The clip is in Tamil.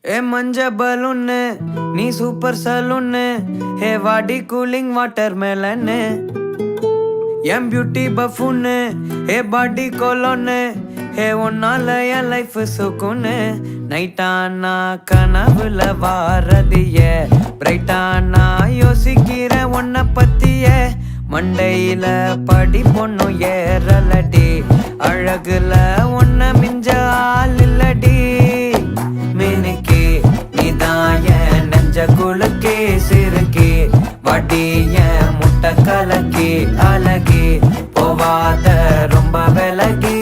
ஏ மஞ்ச பலூன்னு நீ சூப்பர் சலூன்னு ஹே வாடி கூலிங் வாட்டர் மேலன்னு என் பியூட்டி பஃபூன்னு ஹே பாடி கொலோன்னு ஹே ஒன்னால என் லைஃப் சுக்குன்னு நைட்டானா கனவுல வாரதிய பிரைட்டானா யோசிக்கிற உன்னை பத்திய மண்டையில படி பொண்ணும் ஏறலடி அழகுல உன்னை மிஞ்ச ஆள் இல்லடி மினுக்கி நீதான் என் நெஞ்ச குலுக்கி சிறுக்கி வடிய முட்டை கலக்கி அழகி போவாத ரொம்ப விலகி